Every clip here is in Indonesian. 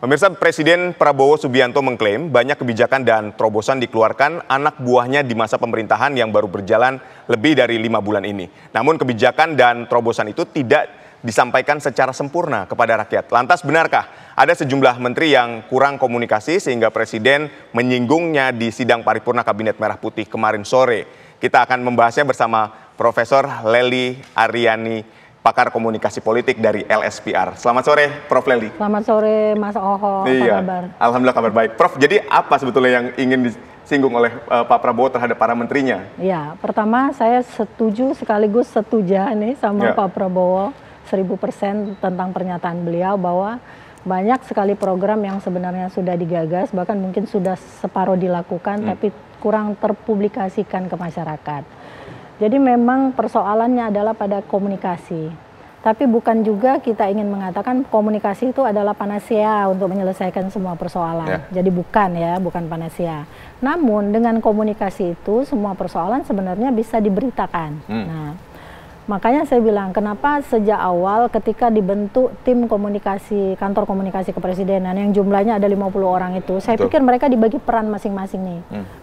Pemirsa, Presiden Prabowo Subianto mengklaim banyak kebijakan dan terobosan dikeluarkan anak buahnya di masa pemerintahan yang baru berjalan lebih dari 5 bulan ini. Namun kebijakan dan terobosan itu tidak disampaikan secara sempurna kepada rakyat. Lantas benarkah ada sejumlah menteri yang kurang komunikasi sehingga Presiden menyinggungnya di sidang paripurna Kabinet Merah Putih kemarin sore? Kita akan membahasnya bersama Profesor Lely Aryani, pakar komunikasi politik dari LSPR. Selamat sore, Prof. Lely. Selamat sore, Mas Oho. Iya, apa kabar? Alhamdulillah kabar baik. Prof, jadi apa sebetulnya yang ingin disinggung oleh Pak Prabowo terhadap para menterinya? Ya, pertama saya setuju sekaligus setuja nih sama Pak Prabowo 1000% tentang pernyataan beliau bahwa banyak sekali program yang sebenarnya sudah digagas, bahkan mungkin sudah separuh dilakukan, tapi kurang terpublikasikan ke masyarakat. Jadi memang persoalannya adalah pada komunikasi. Tapi bukan juga kita ingin mengatakan komunikasi itu adalah panacea untuk menyelesaikan semua persoalan. Jadi bukan panacea. Namun dengan komunikasi itu semua persoalan sebenarnya bisa diberitakan. Nah, makanya saya bilang kenapa sejak awal ketika dibentuk tim komunikasi, kantor komunikasi kepresidenan yang jumlahnya ada 50 orang itu, saya pikir mereka dibagi peran masing-masing nih.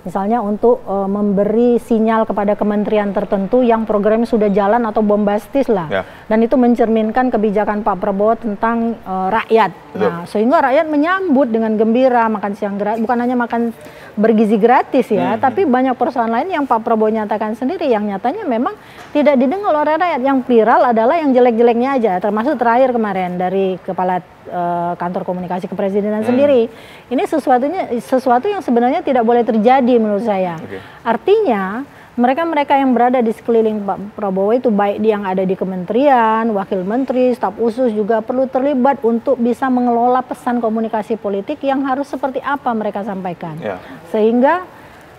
Misalnya untuk memberi sinyal kepada kementerian tertentu yang programnya sudah jalan atau bombastis lah. Dan itu mencerminkan kebijakan Pak Prabowo tentang rakyat. Nah, sehingga rakyat menyambut dengan gembira makan siang gratis, bukan hanya makan bergizi gratis ya, tapi banyak persoalan lain yang Pak Prabowo nyatakan sendiri yang nyatanya memang tidak didengar oleh rakyat. Yang viral adalah yang jelek-jeleknya aja, termasuk terakhir kemarin dari Kepala Kantor Komunikasi Kepresidenan sendiri. Ini sesuatu yang sebenarnya tidak boleh terjadi menurut saya. Artinya mereka-mereka yang berada di sekeliling Pak Prabowo itu baik yang ada di kementerian, wakil menteri, staf khusus juga perlu terlibat untuk bisa mengelola pesan komunikasi politik yang harus seperti apa mereka sampaikan. Sehingga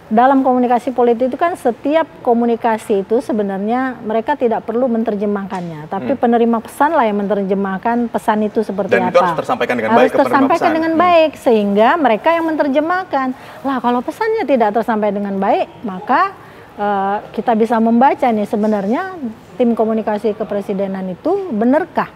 dalam komunikasi politik itu kan setiap komunikasi itu sebenarnya mereka tidak perlu menerjemahkannya, tapi penerima pesan lah yang menerjemahkan pesan itu seperti apa. Dan itu harus tersampaikan dengan baik. Harus tersampaikan dengan baik sehingga mereka yang menerjemahkan. Lah kalau pesannya tidak tersampaikan dengan baik, maka kita bisa membaca nih sebenarnya tim komunikasi kepresidenan itu benarkah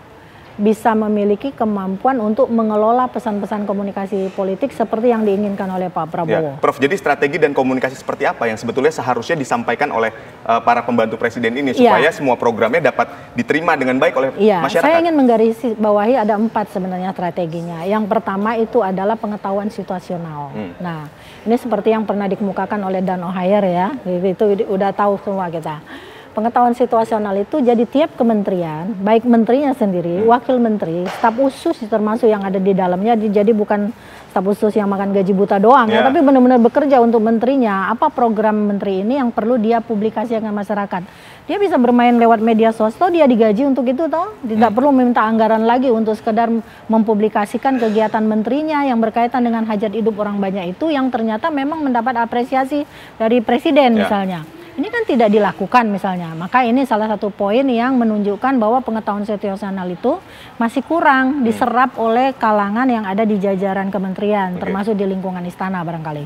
bisa memiliki kemampuan untuk mengelola pesan-pesan komunikasi politik seperti yang diinginkan oleh Pak Prabowo. Prof, jadi strategi dan komunikasi seperti apa yang sebetulnya seharusnya disampaikan oleh para pembantu presiden ini supaya semua programnya dapat diterima dengan baik oleh masyarakat? Saya ingin menggarisbawahi ada 4 sebenarnya strateginya. Yang pertama itu adalah pengetahuan situasional. Nah, ini seperti yang pernah dikemukakan oleh Dan O'Hare ya, itu udah tahu semua kita. Pengetahuan situasional itu jadi tiap kementerian, baik menterinya sendiri, wakil menteri, staf khusus termasuk yang ada di dalamnya, jadi bukan staf khusus yang makan gaji buta doang ya, tapi benar-benar bekerja untuk menterinya. Apa program menteri ini yang perlu dia publikasikan ke masyarakat? Dia bisa bermain lewat media sosial, dia digaji untuk itu toh, tidak perlu meminta anggaran lagi untuk sekedar mempublikasikan kegiatan menterinya yang berkaitan dengan hajat hidup orang banyak itu yang ternyata memang mendapat apresiasi dari presiden misalnya. Ini kan tidak dilakukan misalnya, maka ini salah satu poin yang menunjukkan bahwa pengetahuan situasional itu masih kurang diserap oleh kalangan yang ada di jajaran kementerian, termasuk di lingkungan istana barangkali.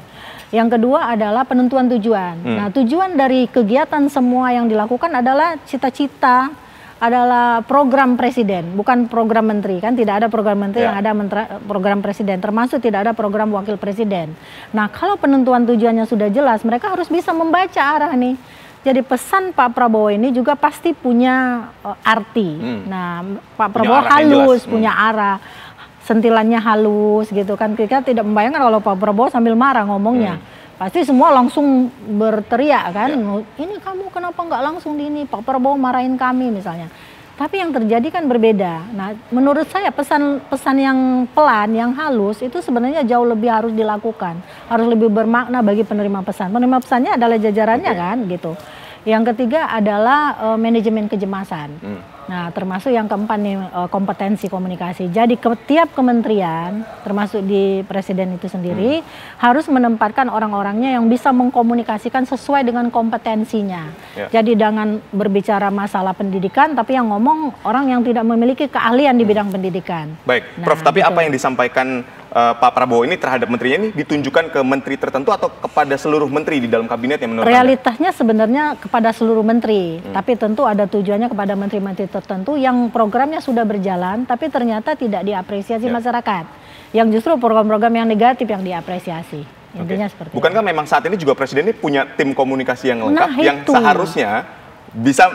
Yang kedua adalah penentuan tujuan. Nah, tujuan dari kegiatan semua yang dilakukan adalah cita-cita, adalah program presiden, bukan program menteri. Kan tidak ada program menteri yang ada program presiden, termasuk tidak ada program wakil presiden. Nah, kalau penentuan tujuannya sudah jelas, mereka harus bisa membaca arah nih. Jadi pesan Pak Prabowo ini juga pasti punya arti. Nah, Pak Prabowo halus, punya arah, sentilannya halus gitu kan. Kita tidak membayangkan kalau Pak Prabowo sambil marah ngomongnya. Pasti semua langsung berteriak kan, ini kamu kenapa nggak langsung di ini, Pak Prabowo marahin kami misalnya. Tapi yang terjadi kan berbeda. Nah, menurut saya pesan yang pelan, yang halus itu sebenarnya jauh lebih harus dilakukan, harus lebih bermakna bagi penerima pesan. Penerima pesannya adalah jajarannya kan, gitu. Yang ketiga adalah manajemen kejemasan. Nah, termasuk yang keempat nih kompetensi komunikasi. Jadi tiap kementerian, termasuk di presiden itu sendiri, harus menempatkan orang-orangnya yang bisa mengkomunikasikan sesuai dengan kompetensinya. Jadi jangan berbicara masalah pendidikan, tapi yang ngomong orang yang tidak memiliki keahlian di bidang pendidikan. Baik, Prof, tapi apa yang disampaikan Pak Prabowo ini terhadap menterinya ini ditunjukkan ke menteri tertentu atau kepada seluruh menteri di dalam kabinet yang menurut Realitasnya sebenarnya kepada seluruh menteri, tapi tentu ada tujuannya kepada menteri-menteri tertentu yang programnya sudah berjalan, tapi ternyata tidak diapresiasi masyarakat. yang justru program-program yang negatif yang diapresiasi. Intinya seperti itu. Bukankah memang saat ini juga Presiden ini punya tim komunikasi yang lengkap yang itu seharusnya bisa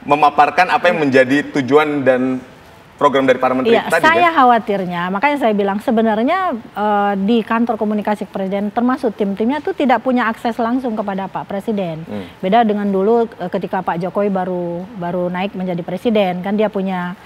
memaparkan apa yang menjadi tujuan dan program dari para menteri tadi? Saya khawatirnya, makanya saya bilang sebenarnya di kantor komunikasi Presiden termasuk tim-timnya itu tidak punya akses langsung kepada Pak Presiden. Beda dengan dulu ketika Pak Jokowi baru naik menjadi presiden, kan dia punya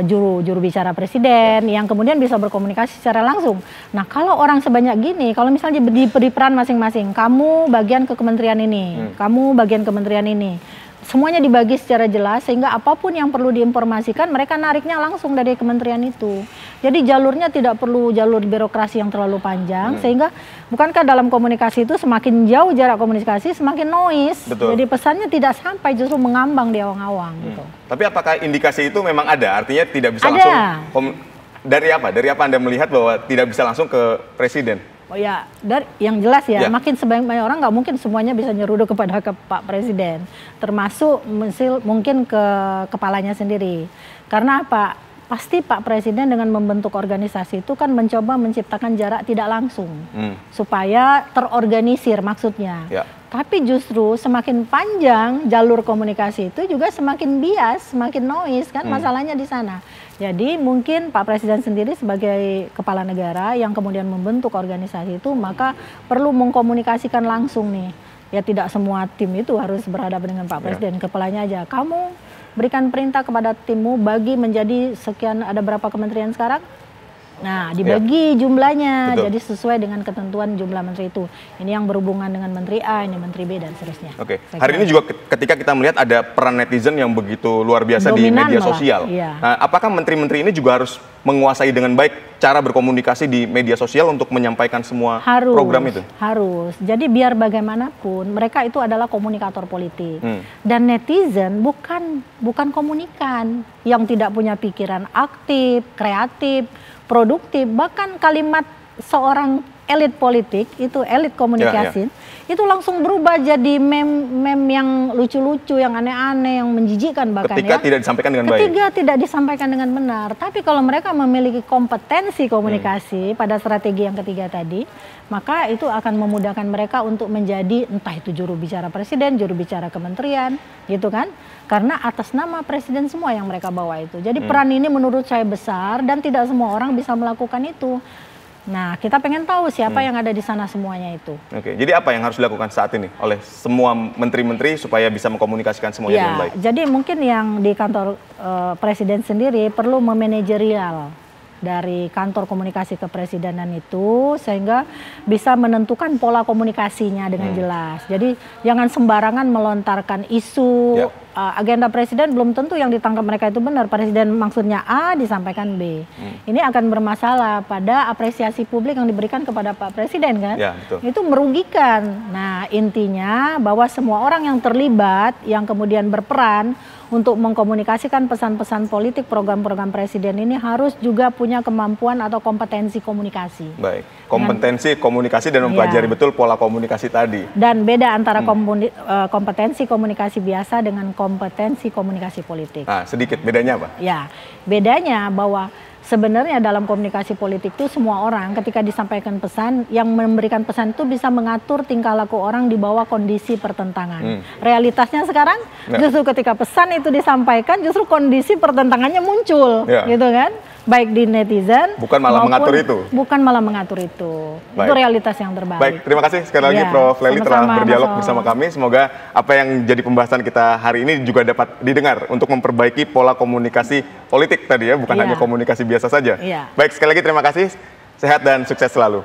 juru bicara presiden yang kemudian bisa berkomunikasi secara langsung. Nah, kalau orang sebanyak gini, kalau misalnya diberi peran masing-masing, kamu bagian ke kementerian ini, kamu bagian kementerian ini, semuanya dibagi secara jelas sehingga apapun yang perlu diinformasikan mereka nariknya langsung dari kementerian itu. Jadi jalurnya tidak perlu jalur birokrasi yang terlalu panjang sehingga bukankah dalam komunikasi itu semakin jauh jarak komunikasi semakin noise. Betul. Jadi pesannya tidak sampai, justru mengambang di awang-awang gitu. Tapi apakah indikasi itu memang ada? Artinya tidak bisa Ada. langsung dari apa? Dari apa Anda melihat bahwa tidak bisa langsung ke presiden? Oh ya, dari yang jelas ya, makin sebanyak orang nggak mungkin semuanya bisa nyeruduk kepada Pak Presiden, termasuk mungkin ke kepalanya sendiri. Karena apa? Pasti Pak Presiden dengan membentuk organisasi itu kan mencoba menciptakan jarak tidak langsung, supaya terorganisir maksudnya. Tapi justru semakin panjang jalur komunikasi itu juga semakin bias, semakin noise kan masalahnya di sana. Jadi mungkin Pak Presiden sendiri sebagai kepala negara yang kemudian membentuk organisasi itu maka perlu mengkomunikasikan langsung nih. Ya tidak semua tim itu harus berhadapan dengan Pak Presiden, kepalanya aja. Kamu berikan perintah kepada timmu bagi menjadi sekian, ada berapa kementerian sekarang? Nah, dibagi jumlahnya, jadi sesuai dengan ketentuan jumlah menteri itu. Ini yang berhubungan dengan menteri A, ini menteri B, dan seterusnya. Hari ini juga ketika kita melihat ada peran netizen yang begitu luar biasa dominan di media sosial. Nah, apakah menteri-menteri ini juga harus menguasai dengan baik cara berkomunikasi di media sosial untuk menyampaikan semua program itu? Harus. Jadi biar bagaimanapun, mereka itu adalah komunikator politik. Dan netizen bukan komunikan yang tidak punya pikiran aktif, kreatif, produktif, bahkan kalimat seorang elit politik, itu elit komunikasi, itu langsung berubah jadi meme yang lucu-lucu, yang aneh-aneh, yang menjijikkan bahkan ketika tidak disampaikan dengan baik. Ketika tidak disampaikan dengan benar. Tapi kalau mereka memiliki kompetensi komunikasi pada strategi yang ketiga tadi, maka itu akan memudahkan mereka untuk menjadi entah itu juru bicara presiden, juru bicara kementerian, gitu kan? Karena atas nama presiden semua yang mereka bawa itu. Jadi peran ini menurut saya besar dan tidak semua orang bisa melakukan itu. Nah, kita pengen tahu siapa yang ada di sana semuanya itu. Jadi apa yang harus dilakukan saat ini oleh semua menteri-menteri supaya bisa mengkomunikasikan semuanya dengan baik? Jadi mungkin yang di kantor presiden sendiri perlu memanajerial dari kantor komunikasi kepresidenan itu sehingga bisa menentukan pola komunikasinya dengan jelas. Jadi jangan sembarangan melontarkan isu, agenda presiden belum tentu yang ditangkap mereka itu benar. Presiden maksudnya A disampaikan B. Ini akan bermasalah pada apresiasi publik yang diberikan kepada Pak Presiden kan. Itu merugikan. Nah, intinya bahwa semua orang yang terlibat yang kemudian berperan untuk mengkomunikasikan pesan-pesan politik program-program presiden ini harus juga punya kemampuan atau kompetensi komunikasi. Kompetensi komunikasi dan mempelajari betul pola komunikasi tadi. Dan beda antara kompetensi komunikasi biasa dengan kompetensi komunikasi politik. Nah, sedikit bedanya apa? Bedanya bahwa sebenarnya dalam komunikasi politik itu semua orang ketika disampaikan pesan, yang memberikan pesan itu bisa mengatur tingkah laku orang di bawah kondisi pertentangan. Realitasnya sekarang justru ketika pesan itu disampaikan justru kondisi pertentangannya muncul, gitu kan? Baik di netizen, bukan malah mengatur itu. Bukan malah mengatur itu. Itu realitas yang terbalik. Baik, terima kasih sekali lagi Prof. Lely telah berdialog bersama kami. Semoga apa yang jadi pembahasan kita hari ini juga dapat didengar untuk memperbaiki pola komunikasi politik tadi ya, bukan hanya komunikasi biasa saja. Baik, sekali lagi terima kasih. Sehat dan sukses selalu.